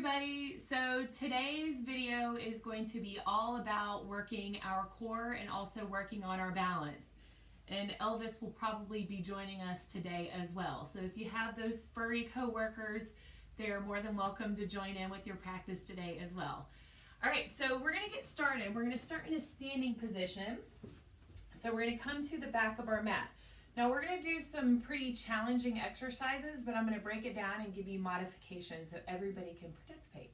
everybody. So today's video is going to be all about working our core and also working on our balance. And Elvis will probably be joining us today as well. So if you have those furry coworkers, they are more than welcome to join in with your practice today as well. All right, so we're going to get started. We're going to start in a standing position. So we're going to come to the back of our mat. Now we're going to do some pretty challenging exercises, but I'm going to break it down and give you modifications so everybody can participate.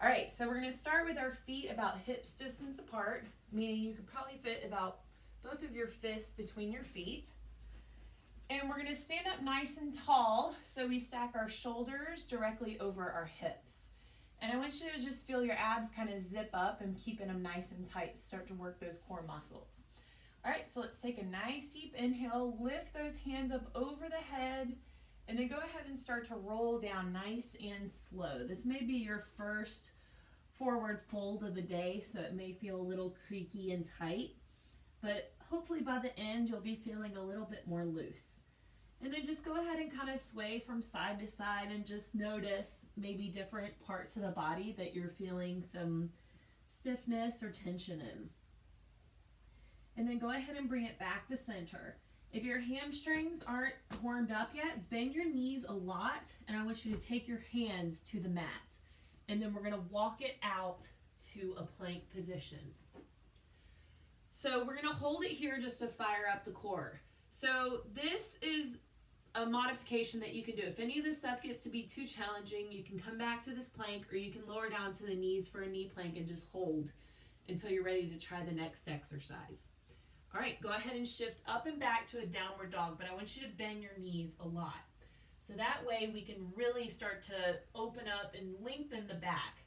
All right, so we're going to start with our feet about hips distance apart, meaning you could probably fit about both of your fists between your feet. And we're going to stand up nice and tall so we stack our shoulders directly over our hips. And I want you to just feel your abs kind of zip up and keeping them nice and tight. Start to work those core muscles. All right, so let's take a nice deep inhale, lift those hands up over the head, and then go ahead and start to roll down nice and slow. This may be your first forward fold of the day, so it may feel a little creaky and tight, but hopefully by the end you'll be feeling a little bit more loose. And then just go ahead and kind of sway from side to side and just notice maybe different parts of the body that you're feeling some stiffness or tension in. And then go ahead and bring it back to center. If your hamstrings aren't warmed up yet, bend your knees a lot, and I want you to take your hands to the mat. And then we're going to walk it out to a plank position. So we're going to hold it here just to fire up the core. So this is a modification that you can do. If any of this stuff gets to be too challenging, you can come back to this plank, or you can lower down to the knees for a knee plank and just hold until you're ready to try the next exercise. All right, go ahead and shift up and back to a downward dog, but I want you to bend your knees a lot. So that way we can really start to open up and lengthen the back.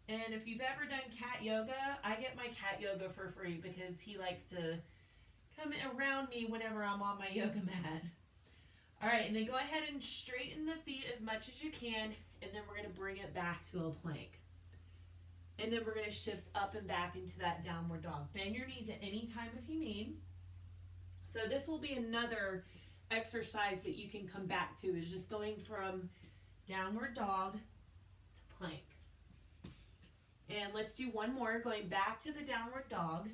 And if you've ever done cat yoga, I get my cat yoga for free because he likes to come around me whenever I'm on my yoga mat. All right, and then go ahead and straighten the feet as much as you can, and then we're going to bring it back to a plank. And then we're going to shift up and back into that downward dog. Bend your knees at any time if you need. So this will be another exercise that you can come back to, is just going from downward dog to plank. And let's do one more, going back to the downward dog.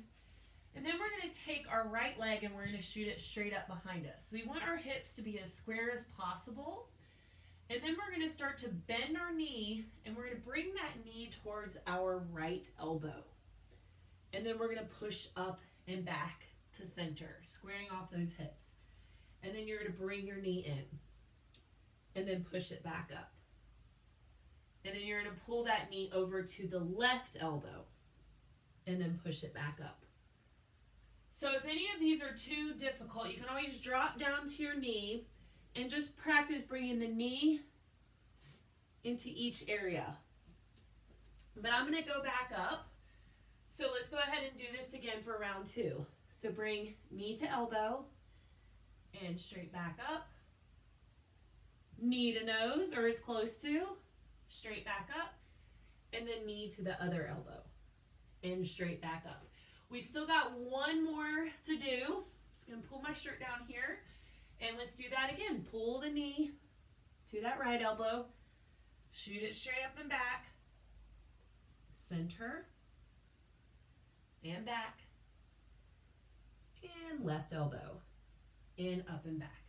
And then we're going to take our right leg and we're going to shoot it straight up behind us. We want our hips to be as square as possible. And then we're going to start to bend our knee, and we're going to bring that knee towards our right elbow. And then we're going to push up and back to center, squaring off those hips. And then you're going to bring your knee in, and then push it back up. And then you're going to pull that knee over to the left elbow, and then push it back up. So if any of these are too difficult, you can always drop down to your knee and just practice bringing the knee into each area. But I'm going to go back up. So let's go ahead and do this again for round 2. So bring knee to elbow and straight back up. Knee to nose, or as close to, straight back up. And then knee to the other elbow and straight back up. We still got one more to do. Just going to pull my shirt down here. And let's do that again. Pull the knee to that right elbow. Shoot it straight up and back. Center. And back. And left elbow. And up and back.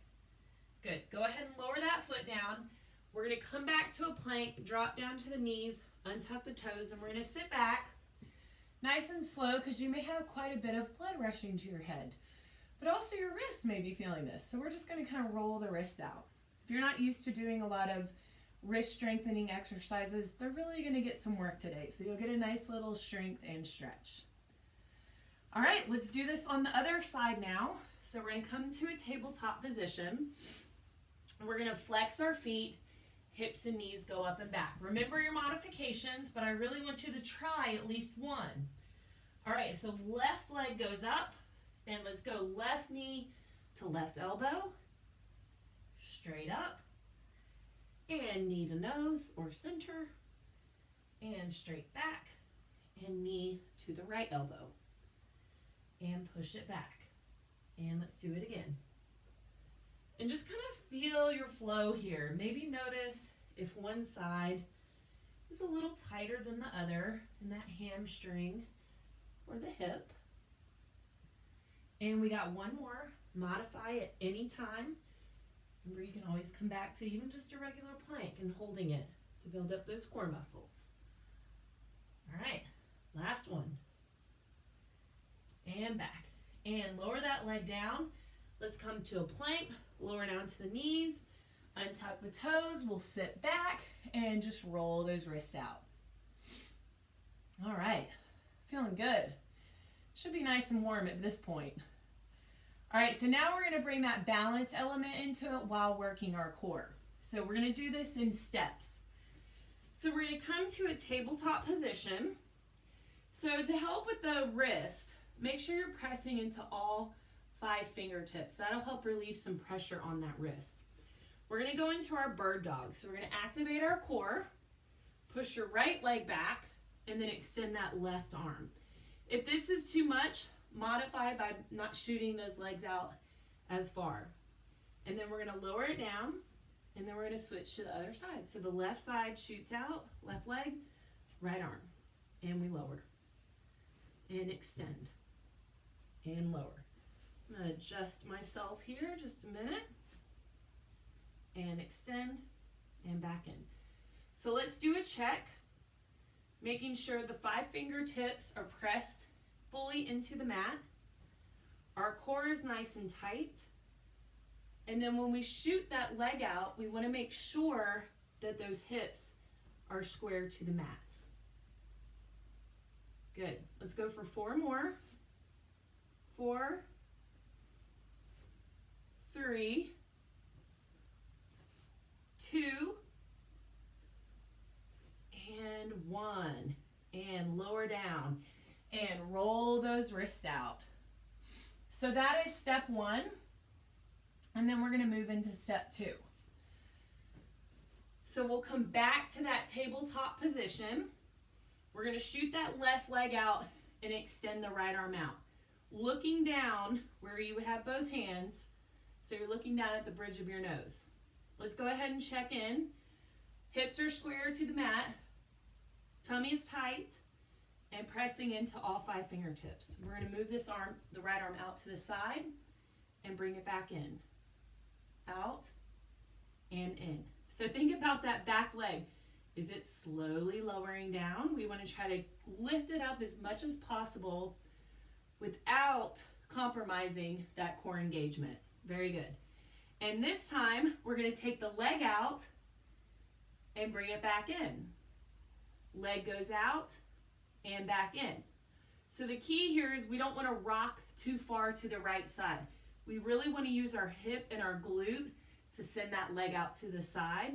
Good. Go ahead and lower that foot down. We're going to come back to a plank. Drop down to the knees. Untuck the toes. And we're going to sit back. Nice and slow, because you may have quite a bit of blood rushing to your head. But also your wrists may be feeling this. So we're just going to kind of roll the wrists out. If you're not used to doing a lot of wrist strengthening exercises, they're really going to get some work today. So you'll get a nice little strength and stretch. All right, let's do this on the other side now. So we're going to come to a tabletop position. We're going to flex our feet, hips and knees go up and back. Remember your modifications, but I really want you to try at least one. All right, so left leg goes up. And let's go left knee to left elbow, straight up, and knee to nose or center, and straight back, and knee to the right elbow, and push it back. And let's do it again. And just kind of feel your flow here. Maybe notice if one side is a little tighter than the other in that hamstring or the hip. And we got one more. Modify at any time. Remember, you can always come back to even just a regular plank and holding it to build up those core muscles. All right, last one. And back. And lower that leg down. Let's come to a plank, lower down to the knees, untuck the toes. We'll sit back and just roll those wrists out. All right, feeling good. Should be nice and warm at this point. All right, so now we're gonna bring that balance element into it while working our core. So we're gonna do this in steps. So we're gonna come to a tabletop position. So to help with the wrist, make sure you're pressing into all 5 fingertips. That'll help relieve some pressure on that wrist. We're gonna go into our bird dog. So we're gonna activate our core, push your right leg back, and then extend that left arm. If this is too much, modify by not shooting those legs out as far. And then we're gonna lower it down, and then we're gonna switch to the other side. So the left side shoots out, left leg, right arm, and we lower. And extend, and lower. I'm gonna adjust myself here just a minute, and extend, and back in. So let's do a check, making sure the 5 fingertips are pressed fully into the mat. Our core is nice and tight. And then when we shoot that leg out, we want to make sure that those hips are square to the mat. Good. Let's go for 4 more. 4, 3, 2, and 1. And lower down. And roll those wrists out. So that is step 1. And then we're going to move into step 2. So we'll come back to that tabletop position. We're going to shoot that left leg out and extend the right arm out. Looking down where you would have both hands. So you're looking down at the bridge of your nose. Let's go ahead and check in. Hips are square to the mat. Tummy is tight. And pressing into all 5 fingertips. We're going to move this arm, the right arm, out to the side and bring it back in. Out and in. So think about that back leg. Is it slowly lowering down? We want to try to lift it up as much as possible without compromising that core engagement. Very good. And this time, we're going to take the leg out and bring it back in. Leg goes out and back in. So the key here is we don't want to rock too far to the right side. We really want to use our hip and our glute to send that leg out to the side,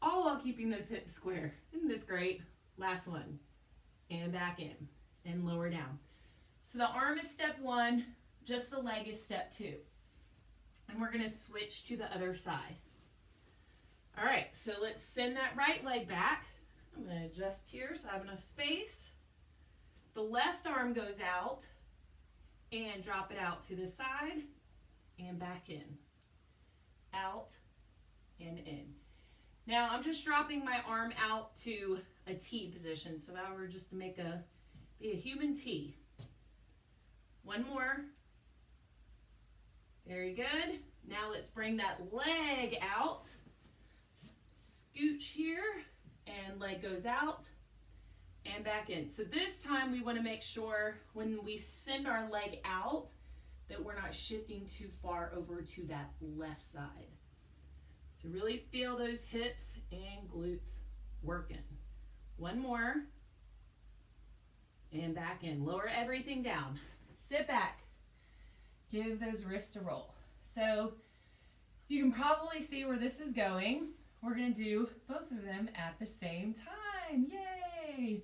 all while keeping those hips square. Isn't this great? Last one. And back in and lower down. So the arm is step 1, just the leg is step 2. And we're going to switch to the other side. All right, so let's send that right leg back. I'm going to adjust here so I have enough space. The left arm goes out and drop it out to the side and back in. Out and in. Now I'm just dropping my arm out to a T position. So now we're just to be a human T. One more. Very good. Now let's bring that leg out. Scooch here and leg goes out. And back in. So this time we want to make sure when we send our leg out that we're not shifting too far over to that left side. So really feel those hips and glutes working. One more. And back in. Lower everything down. Sit back. Give those wrists a roll. So you can probably see where this is going. We're going to do both of them at the same time. Yay!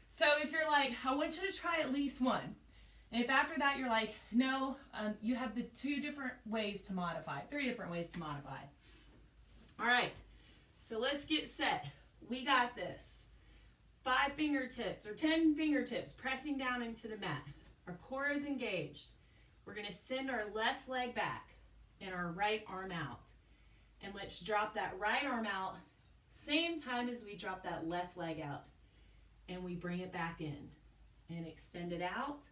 So if you're like, I want you to try at least one. And if after that you're like, no, you have the 2 different ways to modify, 3 different ways to modify. All right, so let's get set. We got this. 5 fingertips or 10 fingertips pressing down into the mat. Our core is engaged. We're going to send our left leg back and our right arm out. And let's drop that right arm out, Same time as we drop that left leg out. And we bring it back in. And extend it out.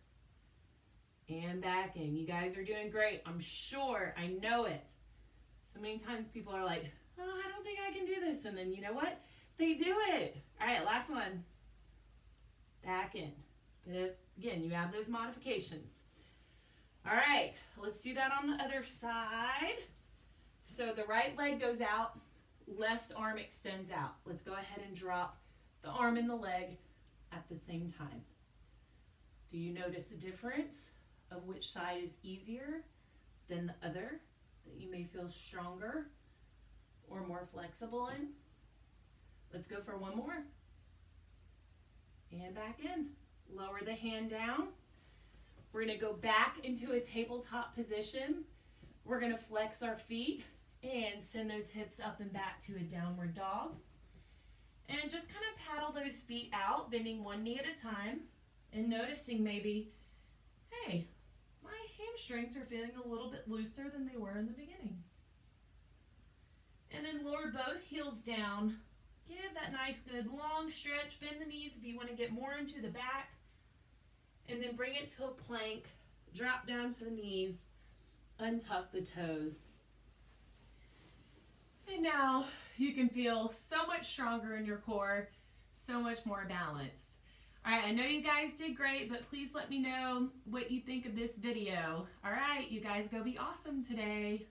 And back in. You guys are doing great. I'm sure. I know it. So many times people are like, oh, I don't think I can do this. And then you know what? They do it. All right, last one. Back in. But if, again, you have those modifications. All right, let's do that on the other side. So the right leg goes out, left arm extends out. Let's go ahead and drop the arm and the leg at the same time. Do you notice a difference of which side is easier than the other, that you may feel stronger or more flexible in? Let's go for one more. And back in. Lower the hand down. We're going to go back into a tabletop position. We're going to flex our feet and send those hips up and back to a downward dog. And just kind of paddle those feet out, bending one knee at a time and noticing maybe, hey, my hamstrings are feeling a little bit looser than they were in the beginning. And then lower both heels down. Give that nice good long stretch. Bend the knees if you want to get more into the back. And then bring it to a plank. Drop down to the knees. Untuck the toes. And now you can feel so much stronger in your core. So much more balanced. All right, I know you guys did great, but please let me know what you think of this video. All right, you guys go be awesome today.